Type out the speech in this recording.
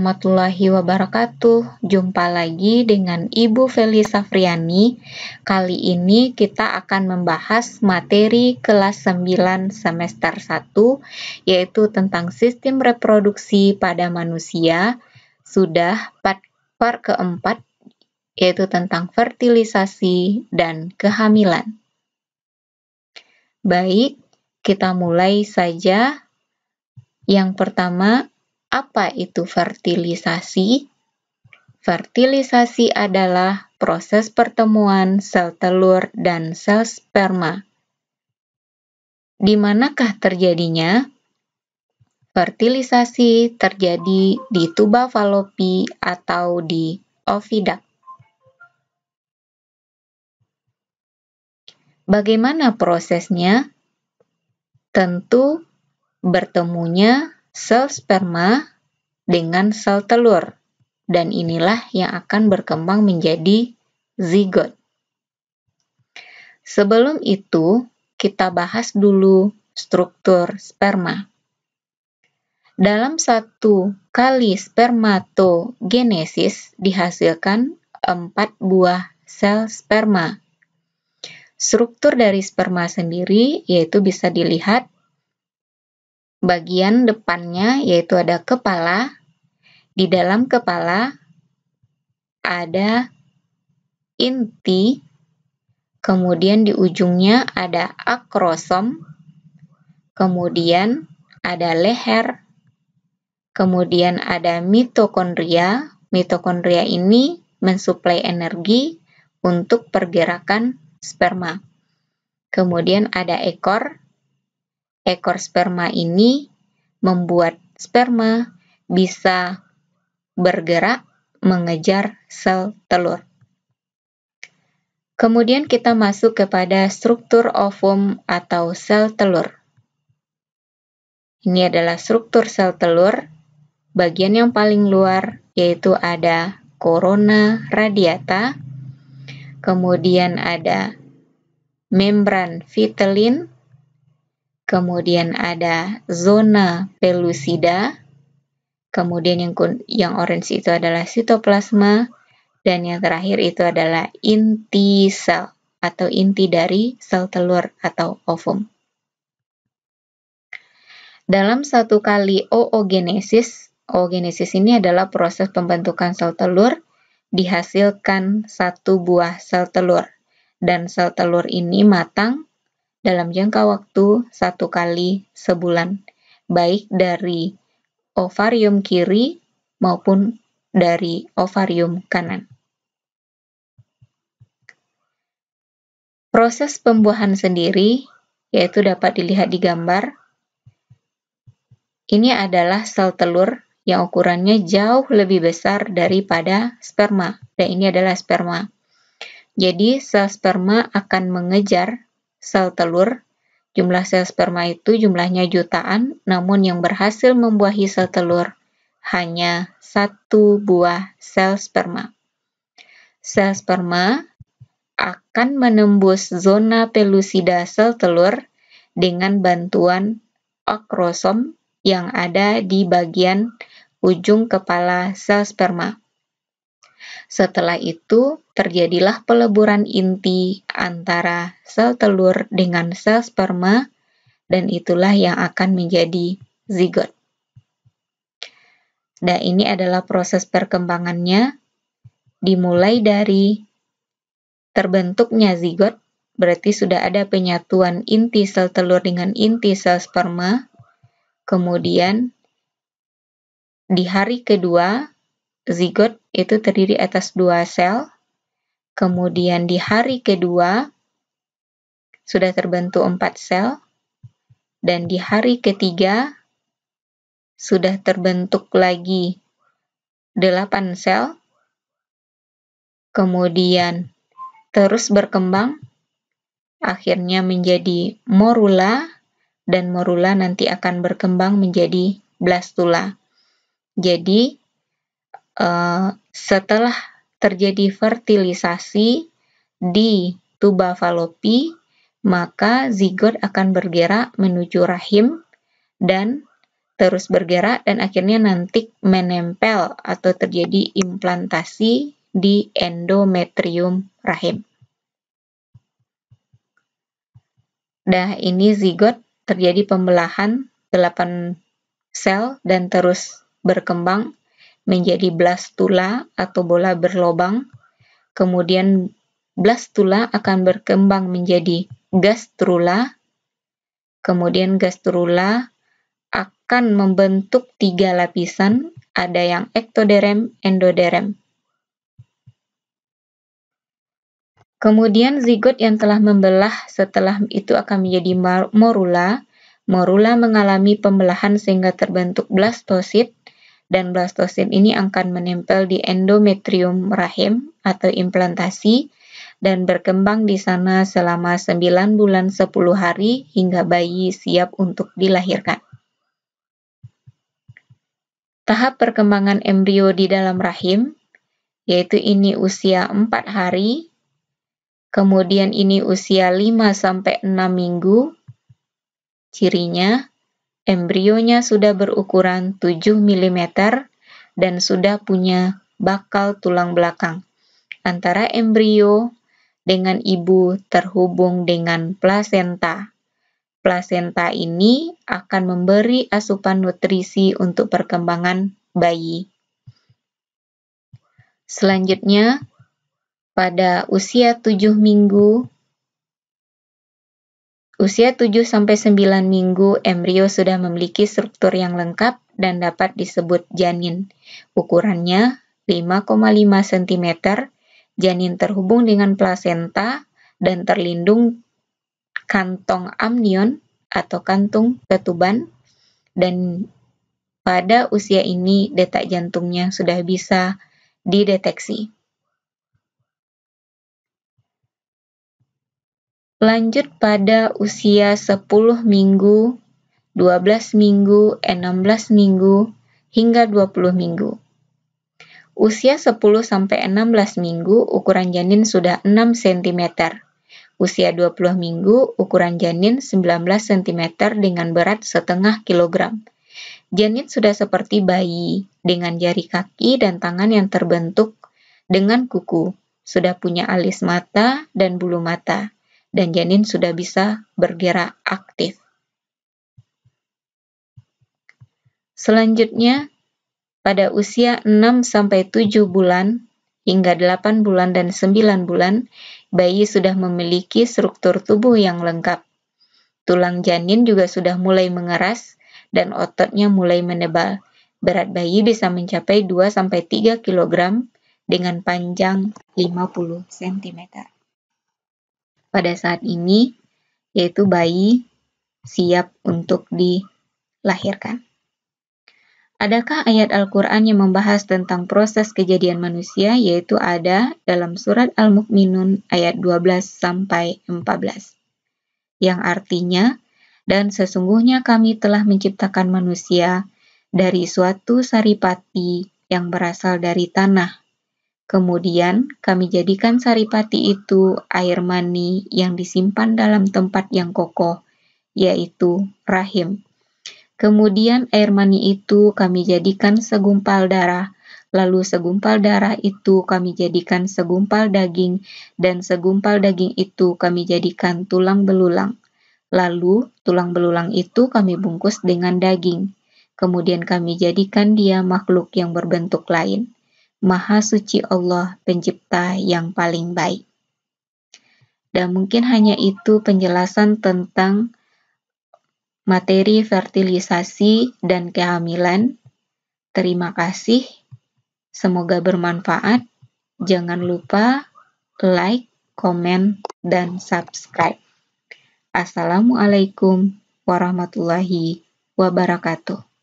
warahmatullahi wabarakatuh. Jumpa lagi dengan Ibu Feli Safriani. Kali ini kita akan membahas materi kelas 9 semester 1, yaitu tentang sistem reproduksi pada manusia. Sudah part keempat, yaitu tentang fertilisasi dan kehamilan. Baik, kita mulai saja. Yang pertama, apa itu fertilisasi? Fertilisasi adalah proses pertemuan sel telur dan sel sperma. Di manakah terjadinya? Fertilisasi terjadi di tuba falopi atau di oviduct. Bagaimana prosesnya? Tentu bertemunya sel sperma dengan sel telur, dan inilah yang akan berkembang menjadi zigot. Sebelum itu, kita bahas dulu struktur sperma. Dalam satu kali spermatogenesis dihasilkan 4 buah sel sperma. Struktur dari sperma sendiri yaitu bisa dilihat bagian depannya, yaitu ada kepala. Di dalam kepala ada inti, kemudian di ujungnya ada akrosom, kemudian ada leher, kemudian ada mitokondria. Mitokondria ini mensuplai energi untuk pergerakan sperma. Kemudian ada ekor. Ekor sperma ini membuat sperma bisa bergerak mengejar sel telur. Kemudian kita masuk kepada struktur ovum atau sel telur. Ini adalah struktur sel telur. Bagian yang paling luar yaitu ada corona radiata, kemudian ada membran vitellin, kemudian ada zona pellucida, kemudian yang orange itu adalah sitoplasma, dan yang terakhir itu adalah inti sel atau inti dari sel telur atau ovum. Dalam satu kali oogenesis ini adalah proses pembentukan sel telur, dihasilkan 1 buah sel telur, dan sel telur ini matang dalam jangka waktu 1 kali sebulan, baik dari ovarium kiri maupun dari ovarium kanan. Proses pembuahan sendiri, yaitu dapat dilihat di gambar. Ini adalah sel telur yang ukurannya jauh lebih besar daripada sperma, dan ini adalah sperma. Jadi, sel sperma akan mengejar sel telur. Jumlah sel sperma itu jumlahnya jutaan, namun yang berhasil membuahi sel telur hanya 1 buah sel sperma. Sel sperma akan menembus zona pellucida sel telur dengan bantuan akrosom yang ada di bagian ujung kepala sel sperma. Setelah itu, terjadilah peleburan inti antara sel telur dengan sel sperma, dan itulah yang akan menjadi zigot. Dan ini adalah proses perkembangannya, dimulai dari terbentuknya zigot, berarti sudah ada penyatuan inti sel telur dengan inti sel sperma. Kemudian, di hari kedua, zigot itu terdiri atas 2 sel. Kemudian di hari kedua sudah terbentuk 4 sel. Dan di hari ketiga sudah terbentuk lagi 8 sel. Kemudian terus berkembang, akhirnya menjadi morula, dan morula nanti akan berkembang menjadi blastula. Jadi, setelah terjadi fertilisasi di tuba falopi, maka zigot akan bergerak menuju rahim, dan terus bergerak dan akhirnya nanti menempel atau terjadi implantasi di endometrium rahim. Nah, ini zigot, terjadi pembelahan 8 sel dan terus berkembang menjadi blastula atau bola berlobang. Kemudian blastula akan berkembang menjadi gastrula. Kemudian gastrula akan membentuk 3 lapisan, ada yang ektoderm, endoderm. Kemudian zigot yang telah membelah setelah itu akan menjadi morula. Morula mengalami pembelahan sehingga terbentuk blastosit, dan blastosit ini akan menempel di endometrium rahim atau implantasi dan berkembang di sana selama 9 bulan 10 hari hingga bayi siap untuk dilahirkan. Tahap perkembangan embrio di dalam rahim, yaitu ini usia 4 hari, kemudian ini usia 5-6 minggu. Cirinya, embrionya sudah berukuran 7 mm dan sudah punya bakal tulang belakang. Antara embrio dengan ibu terhubung dengan plasenta. Plasenta ini akan memberi asupan nutrisi untuk perkembangan bayi. Selanjutnya, pada usia 7 sampai 9 minggu, embrio sudah memiliki struktur yang lengkap dan dapat disebut janin. Ukurannya 5,5 cm, janin terhubung dengan plasenta dan terlindung kantong amnion atau kantung ketuban, dan pada usia ini detak jantungnya sudah bisa dideteksi. Lanjut pada usia 10 minggu, 12 minggu, 16 minggu, hingga 20 minggu. Usia 10 sampai 16 minggu, ukuran janin sudah 6 cm. Usia 20 minggu, ukuran janin 19 cm dengan berat setengah kilogram. Janin sudah seperti bayi, dengan jari kaki dan tangan yang terbentuk dengan kuku, sudah punya alis mata dan bulu mata, dan janin sudah bisa bergerak aktif. Selanjutnya, pada usia 6-7 bulan hingga 8 bulan dan 9 bulan, bayi sudah memiliki struktur tubuh yang lengkap. Tulang janin juga sudah mulai mengeras dan ototnya mulai menebal. Berat bayi bisa mencapai 2-3 kg dengan panjang 50 cm. Pada saat ini, yaitu bayi siap untuk dilahirkan. Adakah ayat Al-Quran yang membahas tentang proses kejadian manusia? Yaitu ada dalam surat Al-Mu'minun ayat 12-14. Yang artinya, dan sesungguhnya kami telah menciptakan manusia dari suatu saripati yang berasal dari tanah. Kemudian kami jadikan saripati itu air mani yang disimpan dalam tempat yang kokoh, yaitu rahim. Kemudian air mani itu kami jadikan segumpal darah, lalu segumpal darah itu kami jadikan segumpal daging, dan segumpal daging itu kami jadikan tulang belulang. Lalu tulang belulang itu kami bungkus dengan daging. Kemudian kami jadikan dia makhluk yang berbentuk lain. Maha suci Allah, pencipta yang paling baik. Dan mungkin hanya itu penjelasan tentang materi fertilisasi dan kehamilan. Terima kasih. Semoga bermanfaat. Jangan lupa like, komen, dan subscribe. Assalamualaikum warahmatullahi wabarakatuh.